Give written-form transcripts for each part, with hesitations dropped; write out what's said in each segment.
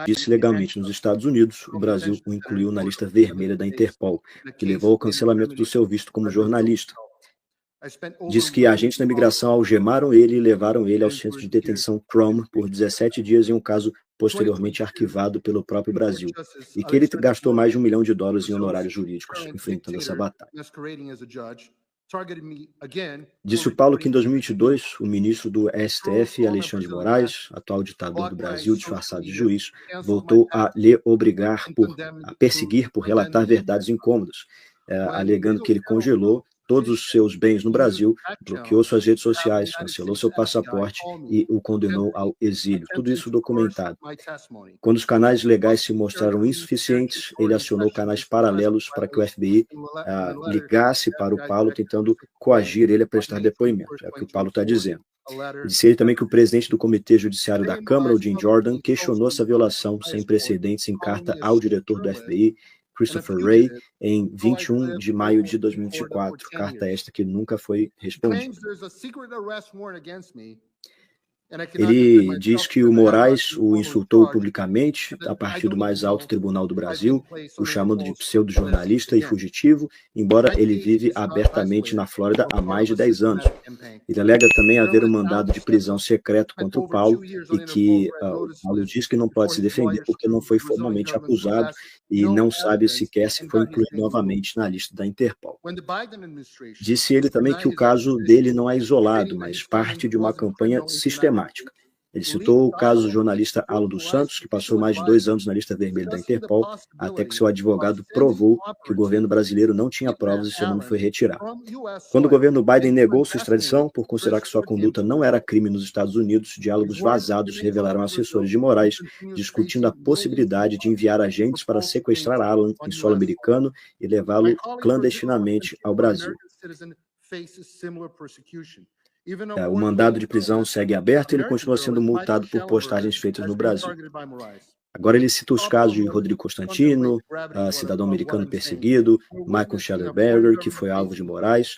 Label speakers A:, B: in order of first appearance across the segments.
A: disse legalmente nos Estados Unidos, o Brasil o incluiu na lista vermelha da Interpol, que levou ao cancelamento do seu visto como jornalista. Diz que agentes da imigração algemaram ele e levaram ele ao centro de detenção Crom por 17 dias em um caso posteriormente arquivado pelo próprio Brasil, e que ele gastou mais de $1 milhão em honorários jurídicos enfrentando essa batalha. Disse o Paulo que em 2022, o ministro do STF, Alexandre de Moraes, atual ditador do Brasil disfarçado de juiz, voltou a lhe obrigar a perseguir por relatar verdades incômodas, alegando que ele congelou todos os seus bens no Brasil, bloqueou suas redes sociais, cancelou seu passaporte e o condenou ao exílio. Tudo isso documentado. Quando os canais legais se mostraram insuficientes, ele acionou canais paralelos para que o FBI ligasse para o Paulo, tentando coagir ele a prestar depoimento. É o que o Paulo está dizendo. Disse ele também que o presidente do Comitê Judiciário da Câmara, o Jim Jordan, questionou essa violação sem precedentes em carta ao diretor do FBI, Christopher Wray, em 21 de maio de 2024, carta esta que nunca foi respondida. Ele diz que o Moraes o insultou publicamente a partir do mais alto tribunal do Brasil, o chamando de pseudo-jornalista e fugitivo, embora ele vive abertamente na Flórida há mais de 10 anos. Ele alega também haver um mandado de prisão secreto contra o Paulo e que o Paulo diz que não pode se defender porque não foi formalmente acusado e não sabe sequer se foi incluído novamente na lista da Interpol. Disse ele também que o caso dele não é isolado, mas parte de uma campanha sistemática. Ele citou o caso do jornalista Alan dos Santos, que passou mais de 2 anos na lista vermelha da Interpol, até que seu advogado provou que o governo brasileiro não tinha provas e seu nome foi retirado. Quando o governo Biden negou sua extradição, por considerar que sua conduta não era crime nos Estados Unidos, diálogos vazados revelaram assessores de Moraes discutindo a possibilidade de enviar agentes para sequestrar Alan em solo americano e levá-lo clandestinamente ao Brasil. O mandado de prisão segue aberto e ele continua sendo multado por postagens feitas no Brasil. Agora ele cita os casos de Rodrigo Constantino, cidadão americano perseguido, Michael Shellenberger, que foi alvo de Moraes,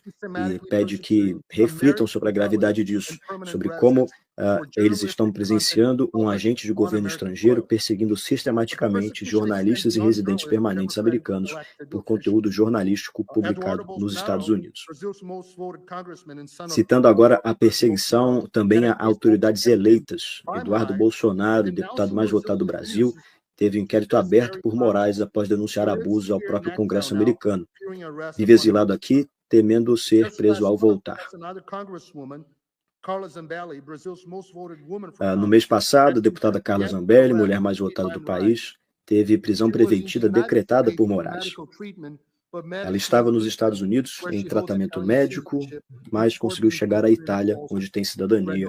A: e pede que reflitam sobre a gravidade disso, sobre como eles estão presenciando um agente de governo estrangeiro perseguindo sistematicamente jornalistas e residentes permanentes americanos por conteúdo jornalístico publicado nos Estados Unidos. Citando agora a perseguição também a autoridades eleitas, Eduardo Bolsonaro, o deputado mais votado do Brasil, teve um inquérito aberto por Moraes após denunciar abusos ao próprio Congresso americano. Vive exilado aqui, temendo ser preso ao voltar. No mês passado, a deputada Carla Zambelli, mulher mais votada do país, teve prisão preventiva decretada por Moraes. Ela estava nos Estados Unidos em tratamento médico, mas conseguiu chegar à Itália, onde tem cidadania,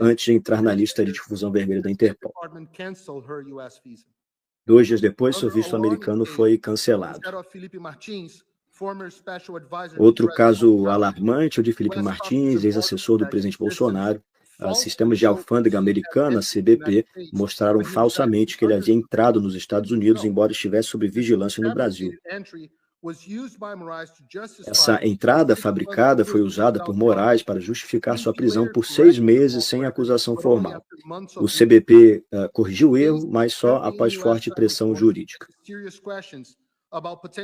A: antes de entrar na lista de difusão vermelha da Interpol. 2 dias depois, seu visto americano foi cancelado. Outro caso alarmante é o de Felipe Martins, ex-assessor do presidente Bolsonaro. Sistemas de alfândega americana, CBP, mostraram falsamente que ele havia entrado nos Estados Unidos, embora estivesse sob vigilância no Brasil. Essa entrada fabricada foi usada por Moraes para justificar sua prisão por 6 meses sem acusação formal. O CBP corrigiu o erro, mas só após forte pressão jurídica.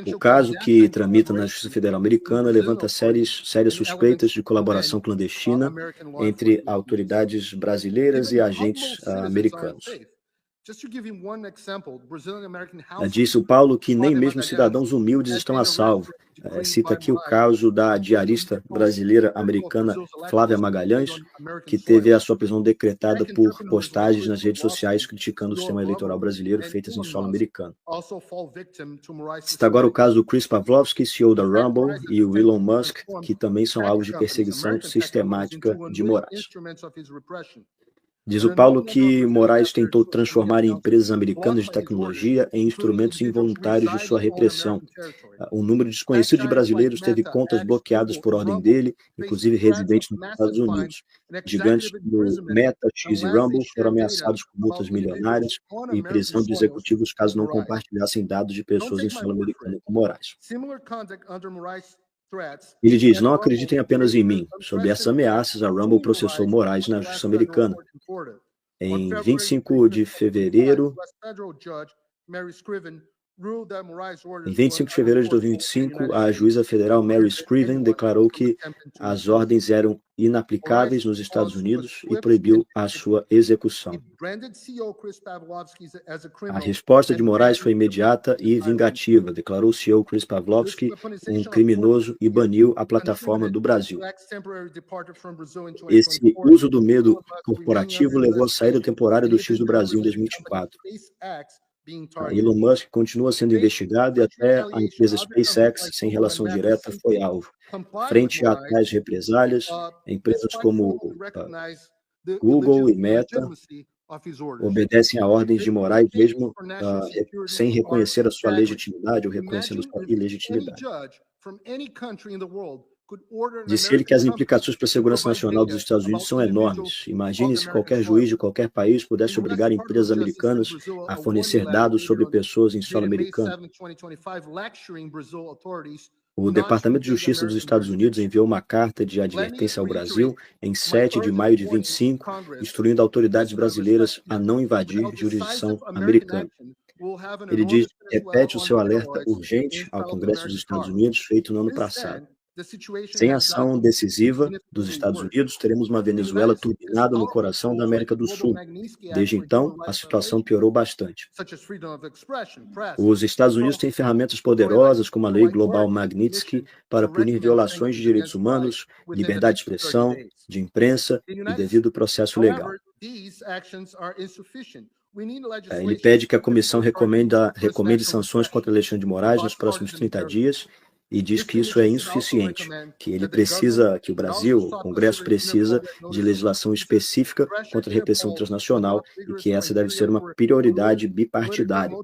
A: O caso, que tramita na Justiça Federal Americana, levanta sérias suspeitas de colaboração clandestina entre autoridades brasileiras e agentes americanos. Disse o Paulo que nem mesmo cidadãos humildes estão a salvo. Cita aqui o caso da diarista brasileira americana Flávia Magalhães, que teve a sua prisão decretada por postagens nas redes sociais criticando o sistema eleitoral brasileiro feitas em solo americano. Cita agora o caso do Chris Pavlovski, CEO da Rumble, e o Elon Musk, que também são alvos de perseguição sistemática de Moraes. Diz o Paulo que Moraes tentou transformar empresas americanas de tecnologia em instrumentos involuntários de sua repressão. Um número desconhecido de brasileiros teve contas bloqueadas por ordem dele, inclusive residentes nos Estados Unidos. Gigantes como Meta, X e Rumble foram ameaçados com multas milionárias e prisão de executivos caso não compartilhassem dados de pessoas em solo americano com Moraes. Ele diz: não acreditem apenas em mim. Sob essas ameaças, a Rumble processou Moraes na justiça americana. Em 25 de fevereiro de 2025, a juíza federal Mary Scriven declarou que as ordens eram inaplicáveis nos Estados Unidos e proibiu a sua execução. A resposta de Moraes foi imediata e vingativa, declarou o CEO Chris Pavlovski um criminoso e baniu a plataforma do Brasil. Esse uso do medo corporativo levou à saída temporária do X do Brasil em 2024. Elon Musk continua sendo investigado e até a empresa SpaceX, sem relação direta, foi alvo. Frente a tais represálias, empresas como Google e Meta obedecem a ordens de Moraes mesmo sem reconhecer a sua legitimidade ou reconhecendo sua ilegitimidade. Disse ele que as implicações para a segurança nacional dos Estados Unidos são enormes. Imagine se qualquer juiz de qualquer país pudesse obrigar empresas americanas a fornecer dados sobre pessoas em solo americano. O Departamento de Justiça dos Estados Unidos enviou uma carta de advertência ao Brasil em 7 de maio de 25, instruindo autoridades brasileiras a não invadir jurisdição americana. Ele repete o seu alerta urgente ao Congresso dos Estados Unidos, feito no ano passado. Sem ação decisiva dos Estados Unidos, teremos uma Venezuela turbinada no coração da América do Sul. Desde então, a situação piorou bastante. Os Estados Unidos têm ferramentas poderosas, como a Lei Global Magnitsky, para punir violações de direitos humanos, liberdade de expressão, de imprensa e devido processo legal. Ele pede que a comissão recomende sanções contra Alexandre de Moraes nos próximos 30 dias e diz que isso é insuficiente, que o Brasil, o Congresso precisa de legislação específica contra a repressão transnacional e que essa deve ser uma prioridade bipartidária.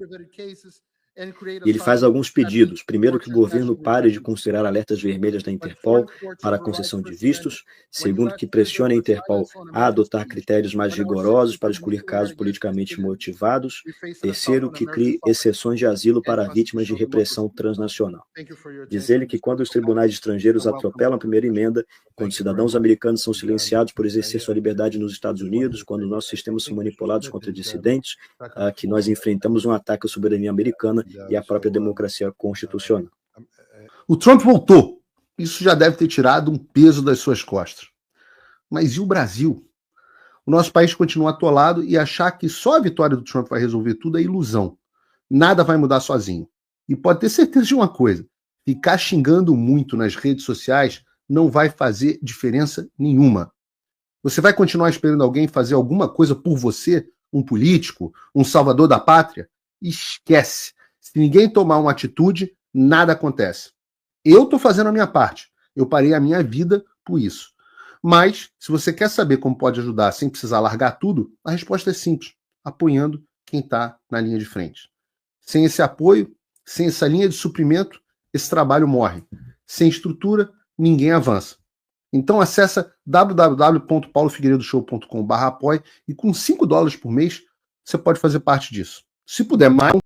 A: E ele faz alguns pedidos. Primeiro, que o governo pare de considerar alertas vermelhas da Interpol para a concessão de vistos. Segundo, que pressione a Interpol a adotar critérios mais rigorosos para excluir casos politicamente motivados. Terceiro, que crie exceções de asilo para vítimas de repressão transnacional. Diz ele que quando os tribunais estrangeiros atropelam a primeira emenda, quando cidadãos americanos são silenciados por exercer sua liberdade nos Estados Unidos, quando nossos sistemas são manipulados contra dissidentes, que nós enfrentamos um ataque à soberania americana e à própria democracia constitucional.
B: O Trump voltou. Isso já deve ter tirado um peso das suas costas. Mas e o Brasil? O nosso país continua atolado e achar que só a vitória do Trump vai resolver tudo é ilusão. Nada vai mudar sozinho. E pode ter certeza de uma coisa: ficar xingando muito nas redes sociais não vai fazer diferença nenhuma. Você vai continuar esperando alguém fazer alguma coisa por você? Um político? Um salvador da pátria? Esquece. Se ninguém tomar uma atitude, nada acontece. Eu estou fazendo a minha parte. Eu parei a minha vida por isso. Mas, se você quer saber como pode ajudar sem precisar largar tudo, a resposta é simples: apoiando quem está na linha de frente. Sem esse apoio, sem essa linha de suprimento, esse trabalho morre. Sem estrutura, ninguém avança. Então acessa www.paulofigueiredoshow.com/apoie e com $5 por mês você pode fazer parte disso. Se puder mais,